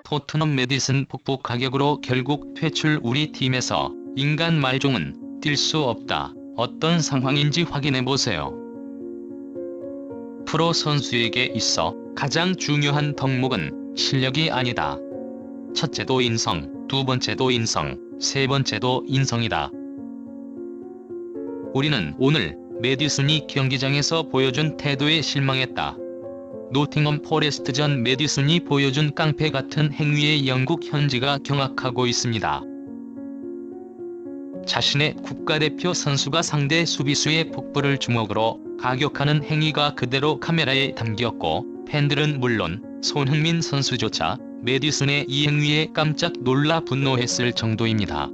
토트넘 메디슨 폭포 가격으로 결국 퇴출. 우리 팀에서 인간 말종은 뛸 수 없다. 어떤 상황인지 확인해보세요. 프로 선수에게 있어 가장 중요한 덕목은 실력이 아니다. 첫째도 인성, 두 번째도 인성, 세 번째도 인성이다. 우리는 오늘 메디슨이 경기장에서 보여준 태도에 실망했다. 노팅엄 포레스트전 메디슨이 보여준 깡패 같은 행위에 영국 현지가 경악하고 있습니다. 자신의 국가대표 선수가 상대 수비수의 복부를 주먹으로 가격하는 행위가 그대로 카메라에 담겼고, 팬들은 물론 손흥민 선수조차 메디슨의 이 행위에 깜짝 놀라 분노했을 정도입니다.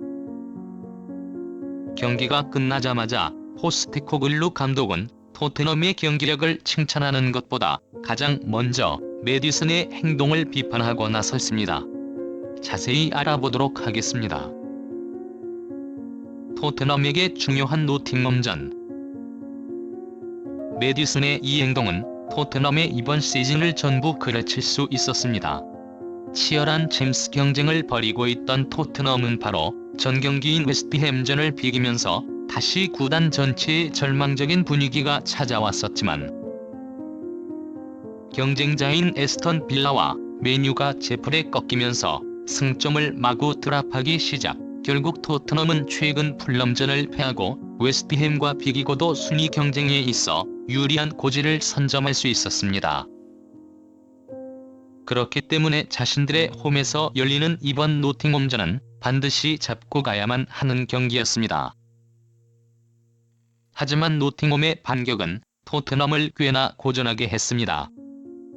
경기가 끝나자마자 포스테코글루 감독은 토트넘의 경기력을 칭찬하는 것보다 가장 먼저 메디슨의 행동을 비판하고 나섰습니다. 자세히 알아보도록 하겠습니다. 토트넘에게 중요한 노팅엄전. 메디슨의 이 행동은 토트넘의 이번 시즌을 전부 그르칠 수 있었습니다. 치열한 챔스 경쟁을 벌이고 있던 토트넘은 바로 전 경기인 웨스트햄전을 비기면서 다시 구단 전체에 절망적인 분위기가 찾아왔었지만, 경쟁자인 에스턴 빌라와 맨유가 제풀에 꺾이면서 승점을 마구 드랍하기 시작. 결국 토트넘은 최근 풀럼전을 패하고 웨스트햄과 비기고도 순위 경쟁에 있어 유리한 고지를 선점할 수 있었습니다. 그렇기 때문에 자신들의 홈에서 열리는 이번 노팅엄전은 반드시 잡고 가야만 하는 경기였습니다. 하지만 노팅엄의 반격은 토트넘을 꽤나 고전하게 했습니다.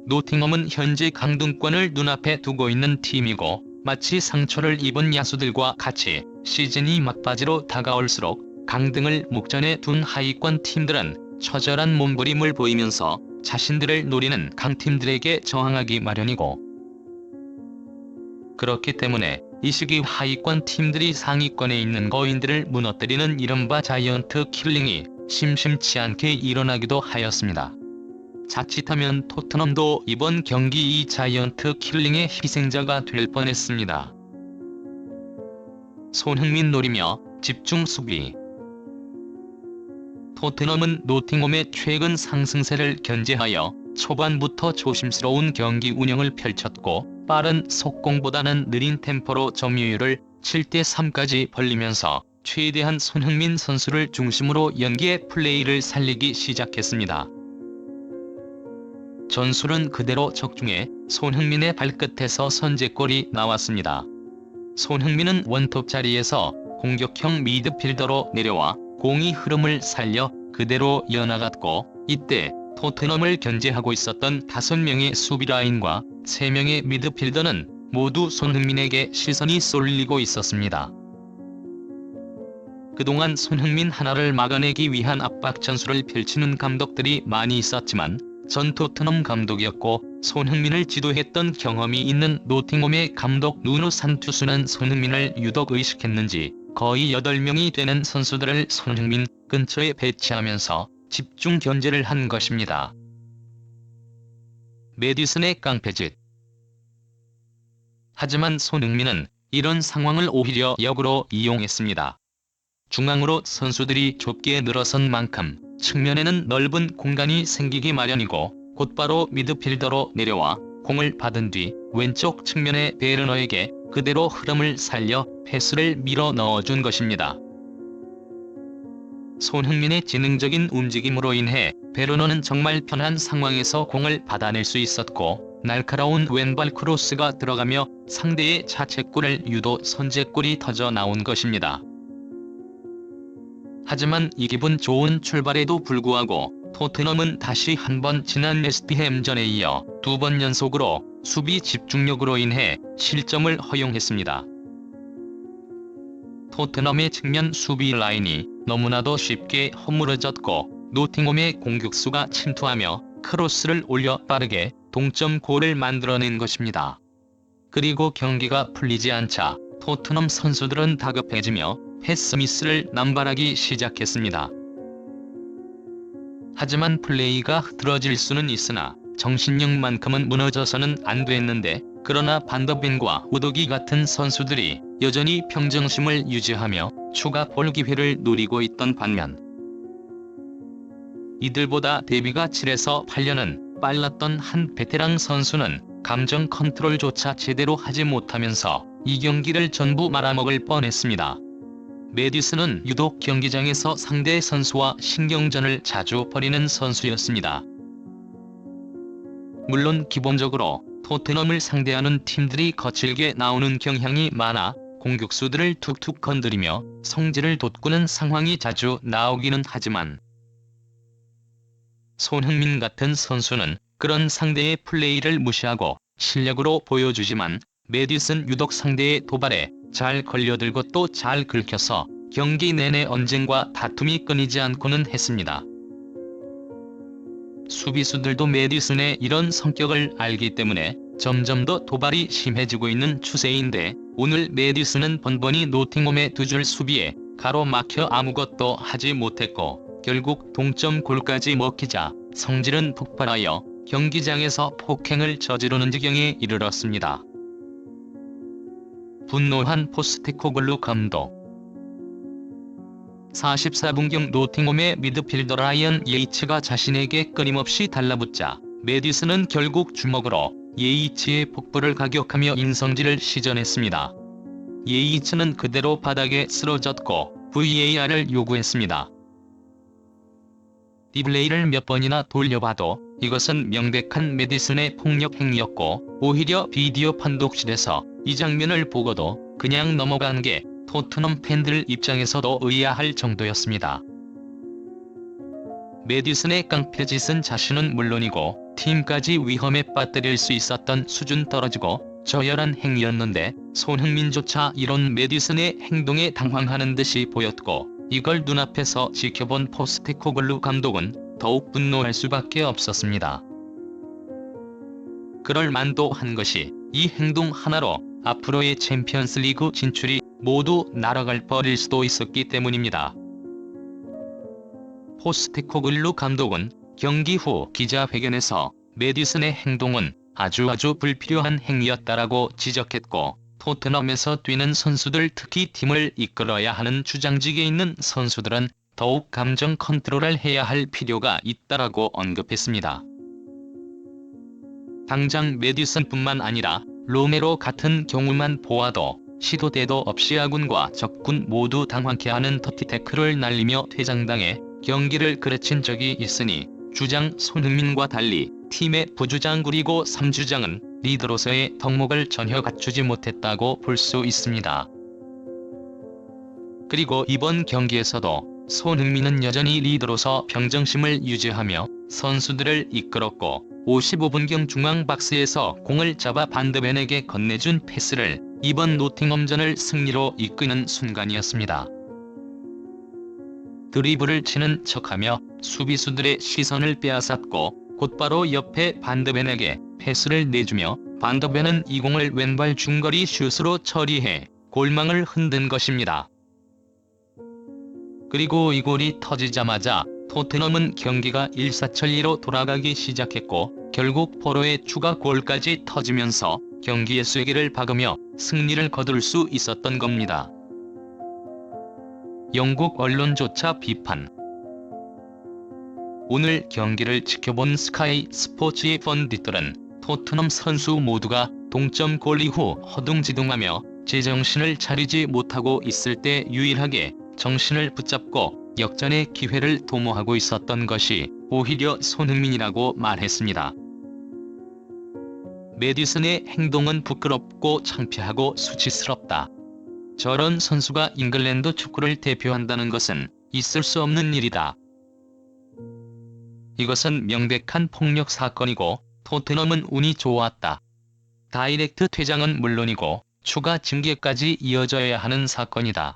노팅엄은 현재 강등권을 눈앞에 두고 있는 팀이고, 마치 상처를 입은 야수들과 같이 시즌이 막바지로 다가올수록 강등을 목전에 둔 하위권 팀들은 처절한 몸부림을 보이면서 자신들을 노리는 강팀들에게 저항하기 마련이고, 그렇기 때문에 이 시기 하위권 팀들이 상위권에 있는 거인들을 무너뜨리는 이른바 자이언트 킬링이 심심치 않게 일어나기도 하였습니다. 자칫하면 토트넘도 이번 경기 이 자이언트 킬링의 희생자가 될 뻔했습니다. 손흥민 노리며 집중 수비. 토트넘은 노팅엄의 최근 상승세를 견제하여 초반부터 조심스러운 경기 운영을 펼쳤고, 빠른 속공보다는 느린 템포로 점유율을 7대3까지 벌리면서 최대한 손흥민 선수를 중심으로 연기의 플레이를 살리기 시작했습니다. 전술은 그대로 적중해 손흥민의 발끝에서 선제골이 나왔습니다. 손흥민은 원톱 자리에서 공격형 미드필더로 내려와 공이 흐름을 살려 그대로 이어나갔고, 이때 토트넘을 견제하고 있었던 5명의 수비라인과 3명의 미드필더는 모두 손흥민에게 시선이 쏠리고 있었습니다. 그동안 손흥민 하나를 막아내기 위한 압박 전술을 펼치는 감독들이 많이 있었지만, 전 토트넘 감독이었고 손흥민을 지도했던 경험이 있는 노팅엄의 감독 누누 산투수는 손흥민을 유독 의식했는지 거의 8명이 되는 선수들을 손흥민 근처에 배치하면서 집중 견제를 한 것입니다. 메디슨의 깡패짓. 하지만 손흥민은 이런 상황을 오히려 역으로 이용했습니다. 중앙으로 선수들이 좁게 늘어선 만큼 측면에는 넓은 공간이 생기기 마련이고, 곧바로 미드필더로 내려와 공을 받은 뒤 왼쪽 측면의 베르너에게 그대로 흐름을 살려 패스를 밀어 넣어준 것입니다. 손흥민의 지능적인 움직임으로 인해 베르너는 정말 편한 상황에서 공을 받아낼 수 있었고, 날카로운 왼발 크로스가 들어가며 상대의 자책골을 유도 선제골이 터져 나온 것입니다. 하지만 이 기분 좋은 출발에도 불구하고 토트넘은 다시 한번 지난 웨스트햄전에 이어 2번 연속으로 수비 집중력으로 인해 실점을 허용했습니다. 토트넘의 측면 수비 라인이 너무나도 쉽게 허물어졌고, 노팅엄의 공격수가 침투하며 크로스를 올려 빠르게 동점골을 만들어낸 것입니다. 그리고 경기가 풀리지 않자 토트넘 선수들은 다급해지며 패스 미스를 남발하기 시작했습니다. 하지만 플레이가 흐트러질 수는 있으나 정신력만큼은 무너져서는 안 됐는데, 그러나 반더벤과 우도기 같은 선수들이 여전히 평정심을 유지하며 추가 볼 기회를 노리고 있던 반면, 이들보다 데뷔가 7에서 8년은 빨랐던 한 베테랑 선수는 감정 컨트롤조차 제대로 하지 못하면서 이 경기를 전부 말아먹을 뻔했습니다. 매디슨은 유독 경기장에서 상대 선수와 신경전을 자주 벌이는 선수였습니다. 물론 기본적으로 토트넘을 상대하는 팀들이 거칠게 나오는 경향이 많아 공격수들을 툭툭 건드리며 성질을 돋구는 상황이 자주 나오기는 하지만, 손흥민 같은 선수는 그런 상대의 플레이를 무시하고 실력으로 보여주지만, 매디슨 유독 상대의 도발에 잘 걸려들고 또 잘 긁혀서 경기 내내 언쟁과 다툼이 끊이지 않고는 했습니다. 수비수들도 매디슨의 이런 성격을 알기 때문에 점점 더 도발이 심해지고 있는 추세인데, 오늘 매디슨은 번번이 노팅엄의 두 줄 수비에 가로막혀 아무것도 하지 못했고 결국 동점골까지 먹히자 성질은 폭발하여 경기장에서 폭행을 저지르는 지경에 이르렀습니다. 분노한 포스테코글루 감독. 44분경 노팅엄의 미드필더 라이언 예이츠가 자신에게 끊임없이 달라붙자 매디슨은 결국 주먹으로 예이츠의 복부를 가격하며 인성질을 시전했습니다. 예이츠는 그대로 바닥에 쓰러졌고 VAR을 요구했습니다. 리플레이를 몇 번이나 돌려봐도 이것은 명백한 매디슨의 폭력 행위였고, 오히려 비디오 판독실에서 이 장면을 보고도 그냥 넘어간 게 토트넘 팬들 입장에서도 의아할 정도였습니다. 매디슨의 깡패짓은 자신은 물론이고 팀까지 위험에 빠뜨릴 수 있었던 수준 떨어지고 저열한 행위였는데, 손흥민조차 이런 매디슨의 행동에 당황하는 듯이 보였고, 이걸 눈앞에서 지켜본 포스테코글루 감독은 더욱 분노할 수밖에 없었습니다. 그럴 만도 한 것이 이 행동 하나로 앞으로의 챔피언스리그 진출이 모두 날아갈 뻔일 수도 있었기 때문입니다. 포스테코글루 감독은 경기 후 기자회견에서 매디슨의 행동은 아주 불필요한 행위였다라고 지적했고, 토트넘에서 뛰는 선수들, 특히 팀을 이끌어야 하는 주장직에 있는 선수들은 더욱 감정 컨트롤을 해야 할 필요가 있다라고 언급했습니다. 당장 매디슨뿐만 아니라 로메로 같은 경우만 보아도 시도 때도 없이 아군과 적군 모두 당황케 하는 더티 태클을 날리며 퇴장당해 경기를 그르친 적이 있으니, 주장 손흥민과 달리 팀의 부주장 그리고 3주장은 리더로서의 덕목을 전혀 갖추지 못했다고 볼 수 있습니다. 그리고 이번 경기에서도 손흥민은 여전히 리더로서 평정심을 유지하며 선수들을 이끌었고, 55분경 중앙 박스에서 공을 잡아 반드벤에게 건네준 패스를 이번 노팅엄전을 승리로 이끄는 순간이었습니다. 드리블을 치는 척하며 수비수들의 시선을 빼앗았고 곧바로 옆에 반드벤에게 패스를 내주며, 반드벤은 이 공을 왼발 중거리 슛으로 처리해 골망을 흔든 것입니다. 그리고 이 골이 터지자마자 토트넘은 경기가 일사천리로 돌아가기 시작했고, 결국 포로의 추가 골까지 터지면서 경기의 쐐기를 박으며 승리를 거둘 수 있었던 겁니다. 영국 언론조차 비판. 오늘 경기를 지켜본 스카이 스포츠의 펀디들은 토트넘 선수 모두가 동점골 이후 허둥지둥하며 제정신을 차리지 못하고 있을 때 유일하게 정신을 붙잡고 역전의 기회를 도모하고 있었던 것이 오히려 손흥민이라고 말했습니다. 매디슨의 행동은 부끄럽고 창피하고 수치스럽다. 저런 선수가 잉글랜드 축구를 대표한다는 것은 있을 수 없는 일이다. 이것은 명백한 폭력 사건이고 토트넘은 운이 좋았다. 다이렉트 퇴장은 물론이고 추가 징계까지 이어져야 하는 사건이다.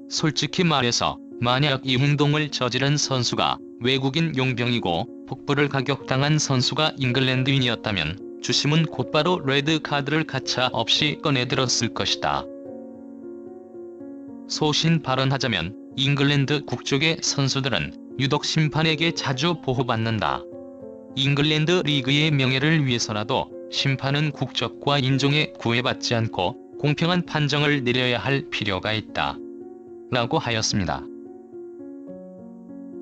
솔직히 말해서 만약 이 행동을 저지른 선수가 외국인 용병이고 복부를 가격당한 선수가 잉글랜드인이었다면 주심은 곧바로 레드카드를 가차없이 꺼내들었을 것이다. 소신 발언하자면 잉글랜드 국적의 선수들은 유독 심판에게 자주 보호받는다. 잉글랜드 리그의 명예를 위해서라도 심판은 국적과 인종에 구애받지 않고 공평한 판정을 내려야 할 필요가 있다. 라고 하였습니다.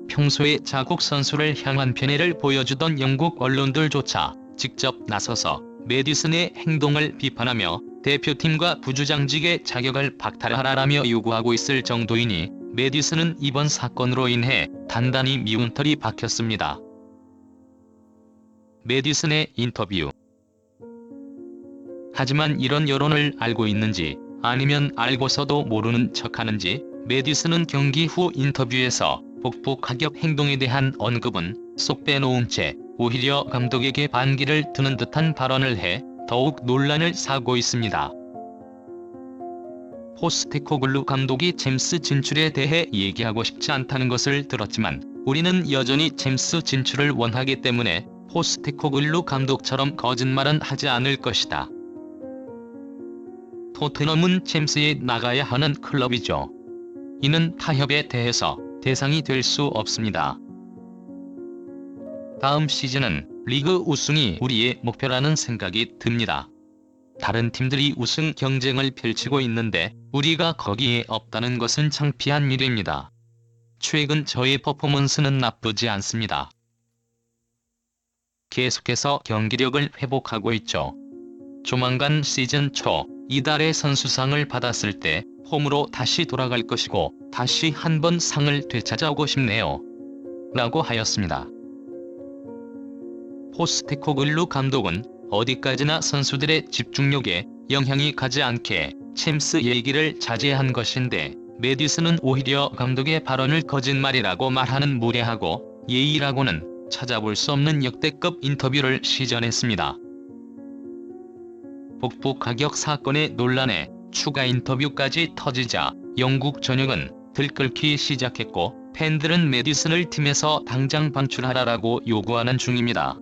평소에 자국 선수를 향한 편애를 보여주던 영국 언론들조차 직접 나서서 메디슨의 행동을 비판하며 대표팀과 부주장직의 자격을 박탈하라라며 요구하고 있을 정도이니 메디슨은 이번 사건으로 인해 단단히 미운 털이 박혔습니다. 메디슨의 인터뷰. 하지만 이런 여론을 알고 있는지 아니면 알고서도 모르는 척하는지 메디슨은 경기 후 인터뷰에서 복부가격 행동에 대한 언급은 쏙 빼놓은 채 오히려 감독에게 반기를 드는 듯한 발언을 해 더욱 논란을 사고 있습니다. 포스테코글루 감독이 챔스 진출에 대해 얘기하고 싶지 않다는 것을 들었지만 우리는 여전히 챔스 진출을 원하기 때문에 포스테코글루 감독처럼 거짓말은 하지 않을 것이다. 토트넘은 챔스에 나가야 하는 클럽이죠. 이는 타협에 대해서 대상이 될 수 없습니다. 다음 시즌은 리그 우승이 우리의 목표라는 생각이 듭니다. 다른 팀들이 우승 경쟁을 펼치고 있는데 우리가 거기에 없다는 것은 창피한 일입니다. 최근 저의 퍼포먼스는 나쁘지 않습니다. 계속해서 경기력을 회복하고 있죠. 조만간 시즌 초 이달의 선수상을 받았을 때 홈으로 다시 돌아갈 것이고 다시 한번 상을 되찾아오고 싶네요. 라고 하였습니다. 포스테코글루 감독은 어디까지나 선수들의 집중력에 영향이 가지 않게 챔스 얘기를 자제한 것인데 메디슨은 오히려 감독의 발언을 거짓말이라고 말하는 무례하고 예의라고는 찾아볼 수 없는 역대급 인터뷰를 시전했습니다. 복부 가격 사건의 논란에 추가 인터뷰까지 터지자 영국 전역은 들끓기 시작했고 팬들은 메디슨을 팀에서 당장 방출하라고 요구하는 중입니다.